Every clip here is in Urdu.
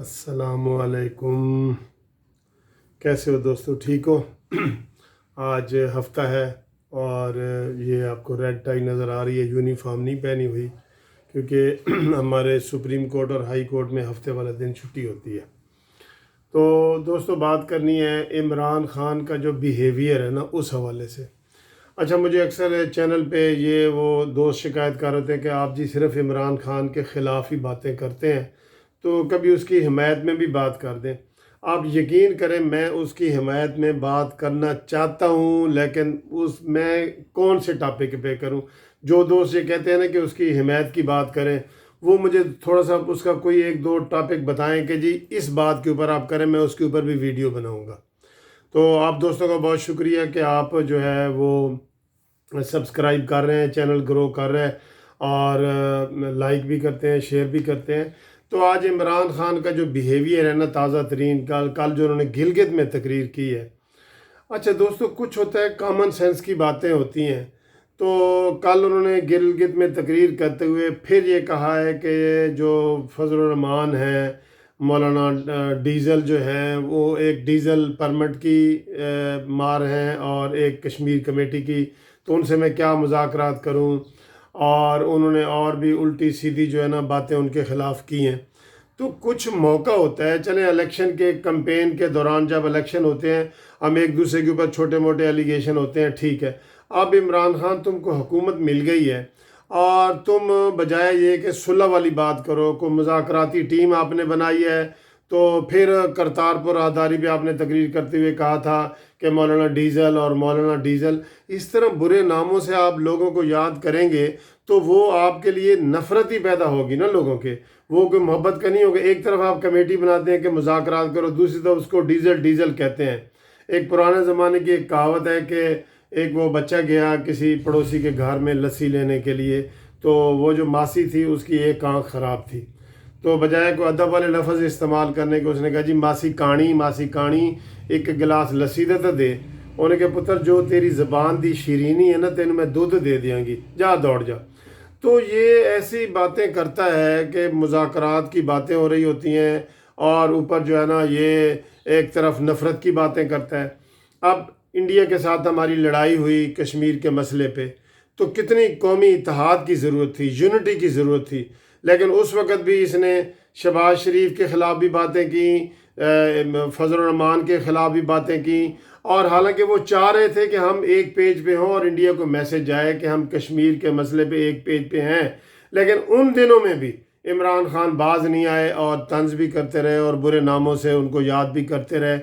السلام علیکم، کیسے ہو دوستو؟ ٹھیک ہو؟ آج ہفتہ ہے اور یہ آپ کو ریڈ ٹائی نظر آ رہی ہے، یونیفارم نہیں پہنی ہوئی کیونکہ ہمارے سپریم کورٹ اور ہائی کورٹ میں ہفتے والا دن چھٹی ہوتی ہے۔ تو دوستو بات کرنی ہے عمران خان کا جو بیہیویئر ہے نا، اس حوالے سے۔ اچھا، مجھے اکثر چینل پہ یہ وہ دوست شکایت کر رہے تھے کہ آپ جی صرف عمران خان کے خلاف ہی باتیں کرتے ہیں، تو کبھی اس کی حمایت میں بھی بات کر دیں۔ آپ یقین کریں، میں اس کی حمایت میں بات کرنا چاہتا ہوں، لیکن میں کون سے ٹاپک پہ کروں؟ جو دوست یہ کہتے ہیں نا کہ اس کی حمایت کی بات کریں، وہ مجھے تھوڑا سا اس کا کوئی ایک دو ٹاپک بتائیں کہ جی اس بات کے اوپر آپ کریں، میں اس کے اوپر بھی ویڈیو بناؤں گا۔ تو آپ دوستوں کا بہت شکریہ کہ آپ جو ہے وہ سبسکرائب کر رہے ہیں، چینل گرو کر رہے ہیں اور لائک بھی کرتے ہیں، شیئر بھی کرتے ہیں۔ تو آج عمران خان کا جو بیہیویئر ہے نا، تازہ ترین کل جو انہوں نے گلگت میں تقریر کی ہے۔ اچھا دوستو، کچھ ہوتا ہے کامن سینس کی باتیں ہوتی ہیں۔ تو کل انہوں نے گلگت میں تقریر کرتے ہوئے پھر یہ کہا ہے کہ جو الرحمن ہے، مولانا ڈیزل جو ہیں، وہ ایک ڈیزل پرمٹ کی مار ہیں اور ایک کشمیر کمیٹی کی، تو ان سے میں کیا مذاکرات کروں؟ اور انہوں نے اور بھی الٹی سیدھی جو ہے نا باتیں ان کے خلاف کی ہیں۔ تو کچھ موقع ہوتا ہے، چلیں الیکشن کے کمپین کے دوران جب الیکشن ہوتے ہیں، ہم ایک دوسرے کے اوپر چھوٹے موٹے ایلیگیشن ہوتے ہیں، ٹھیک ہے۔ اب عمران خان تم کو حکومت مل گئی ہے اور تم بجائے یہ کہ صلح والی بات کرو، کوئی مذاکراتی ٹیم آپ نے بنائی ہے، تو پھر کرتارپور راہداری پہ آپ نے تقریر کرتے ہوئے کہا تھا کہ مولانا ڈیزل اور مولانا ڈیزل، اس طرح برے ناموں سے آپ لوگوں کو یاد کریں گے تو وہ آپ کے لیے نفرت ہی پیدا ہوگی نا لوگوں کے، وہ کوئی محبت کا نہیں ہوگا۔ ایک طرف آپ کمیٹی بناتے ہیں کہ مذاکرات کرو، دوسری طرف اس کو ڈیزل ڈیزل کہتے ہیں۔ ایک پرانے زمانے کی ایک کہاوت ہے کہ ایک وہ بچہ گیا کسی پڑوسی کے گھر میں لسی لینے کے لیے، تو وہ جو ماسی تھی اس کی ایک آنکھ خراب تھی، تو بجائے کوئی ادب والے لفظ استعمال کرنے کے اس نے کہا جی ماسی کانی ایک گلاس لسی دے دے۔ انہوں نے کہا پتر جو تیری زبان دی شیرینی ہے نا، تینوں میں دودھ دے دیاں گی، جا دوڑ جا۔ تو یہ ایسی باتیں کرتا ہے کہ مذاکرات کی باتیں ہو رہی ہوتی ہیں اور اوپر جو ہے نا یہ ایک طرف نفرت کی باتیں کرتا ہے۔ اب انڈیا کے ساتھ ہماری لڑائی ہوئی کشمیر کے مسئلے پہ، تو کتنی قومی اتحاد کی ضرورت تھی، یونٹی کی ضرورت تھی، لیکن اس وقت بھی اس نے شہباز شریف کے خلاف بھی باتیں کیں، الرحمن کے خلاف بھی باتیں کیں، اور حالانکہ وہ چاہ رہے تھے کہ ہم ایک پیج پہ ہوں اور انڈیا کو میسج آئے کہ ہم کشمیر کے مسئلے پہ ایک پیج پہ ہیں، لیکن ان دنوں میں بھی عمران خان باز نہیں آئے اور طنز بھی کرتے رہے اور برے ناموں سے ان کو یاد بھی کرتے رہے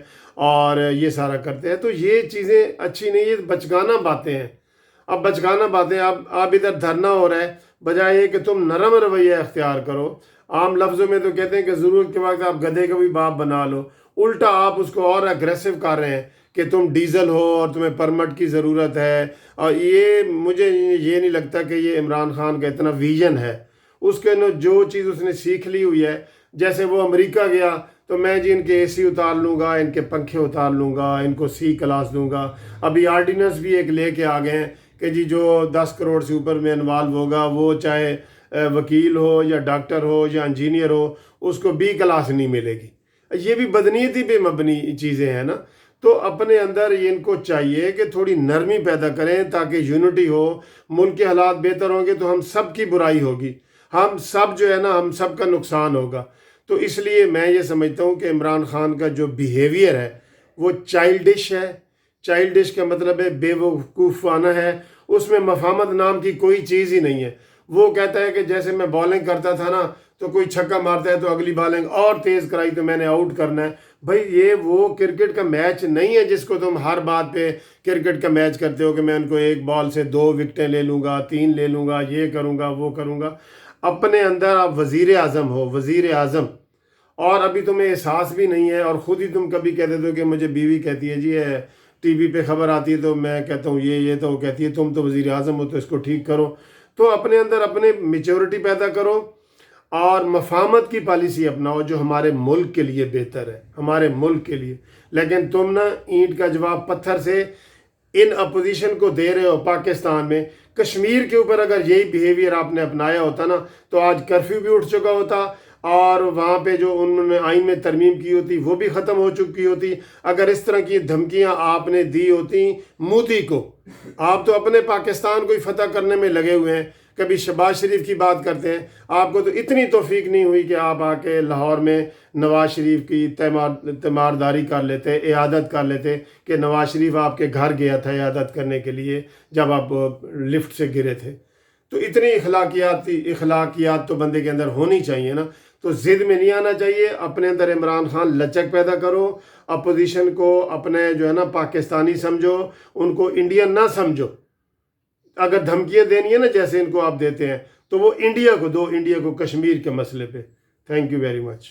اور یہ سارا کرتے ہیں۔ تو یہ چیزیں اچھی نہیں، یہ بچگانہ باتیں ہیں۔ اب بچگانہ باتیں، اب ادھر دھرنا ہو رہا ہے، بجائے کہ تم نرم رویہ اختیار کرو۔ عام لفظوں میں تو کہتے ہیں کہ ضرورت کے وقت آپ گدھے کا بھی باپ بنا لو، الٹا آپ اس کو اور اگریسو کر رہے ہیں کہ تم ڈیزل ہو اور تمہیں پرمٹ کی ضرورت ہے۔ اور مجھے یہ نہیں لگتا کہ یہ عمران خان کا اتنا ویژن ہے۔ اس کے جو چیز اس نے سیکھ لی ہوئی ہے، جیسے وہ امریکہ گیا تو میں جی ان کے اے سی اتار لوں گا، ان کے پنکھے اتار لوں گا، ان کو سی کلاس دوں گا۔ ابھی آرڈیننس بھی ایک لے کے آ گئے ہیں کہ جی جو 10 کروڑ سے اوپر میں انوالو ہوگا، وہ چاہے وکیل ہو یا ڈاکٹر ہو یا انجینئر ہو، اس کو بی کلاس نہیں ملے گی۔ یہ بھی بدنیتی پہ مبنی چیزیں ہیں نا۔ تو اپنے اندر ان کو چاہیے کہ تھوڑی نرمی پیدا کریں تاکہ یونٹی ہو، ملک کے حالات بہتر ہوں گے تو ہم سب کی برائی ہوگی، ہم سب جو ہے نا، ہم سب کا نقصان ہوگا۔ تو اس لیے میں یہ سمجھتا ہوں کہ عمران خان کا جو بیہیویئر ہے وہ چائلڈش ہے۔ چائلڈش کا مطلب ہے بے وقوفانہ ہے، اس میں مفاہمت نام کی کوئی چیز ہی نہیں ہے۔ وہ کہتا ہے کہ جیسے میں بالنگ کرتا تھا نا، تو کوئی چھکا مارتا ہے تو اگلی بالنگ اور تیز کرائی تو میں نے آؤٹ کرنا ہے۔ بھائی یہ وہ کرکٹ کا میچ نہیں ہے جس کو تم ہر بات پہ کرکٹ کا میچ کرتے ہو کہ میں ان کو ایک بال سے 2 وکٹیں لے لوں گا، 3 لے لوں گا، یہ کروں گا، وہ کروں گا۔ اپنے اندر آپ وزیر اعظم ہو، وزیر اعظم، اور ابھی تمہیں احساس بھی نہیں ہے، اور خود ہی تم کبھی کہہ دیتے ہو کہ مجھے بیوی کہتی ہے جی ٹی وی پہ خبر آتی ہے تو میں کہتا ہوں یہ تو وہ کہتی ہے تم تو وزیر اعظم ہو تو اس کو ٹھیک کرو۔ تو اپنے اندر اپنے میچورٹی پیدا کرو اور مفاہمت کی پالیسی اپناؤ جو ہمارے ملک کے لیے بہتر ہے، ہمارے ملک کے لیے۔ لیکن تم نا اینٹ کا جواب پتھر سے ان اپوزیشن کو دے رہے ہو۔ پاکستان میں کشمیر کے اوپر اگر یہی بیہیویئر آپ نے اپنایا ہوتا نا تو آج کرفیو بھی اٹھ چکا ہوتا، اور وہاں پہ جو انہوں نے آئین میں ترمیم کی ہوتی وہ بھی ختم ہو چکی ہوتی. اگر اس طرح کی دھمکیاں آپ نے دی ہوتی مودی کو، آپ تو اپنے پاکستان کو ہی فتح کرنے میں لگے ہوئے ہیں، کبھی شہباز شریف کی بات کرتے ہیں. آپ کو تو اتنی توفیق نہیں ہوئی کہ آپ آ کے لاہور میں نواز شریف کی تیمارداری کر لیتے، عیادت کر لیتے، کہ نواز شریف آپ کے گھر گیا تھا عیادت کرنے کے لیے جب آپ لفٹ سے گرے تھے. تو اتنی اخلاقیات تو بندے کے اندر ہونی چاہیے نا. تو ضد میں نہیں آنا چاہیے. اپنے اندر عمران خان لچک پیدا کرو، اپوزیشن کو اپنے جو ہے نا پاکستانی سمجھو، ان کو انڈین نہ سمجھو. اگر دھمکیاں دینی ہے نا جیسے ان کو آپ دیتے ہیں تو وہ انڈیا کو دو، انڈیا کو کشمیر کے مسئلے پہ. Thank you very much.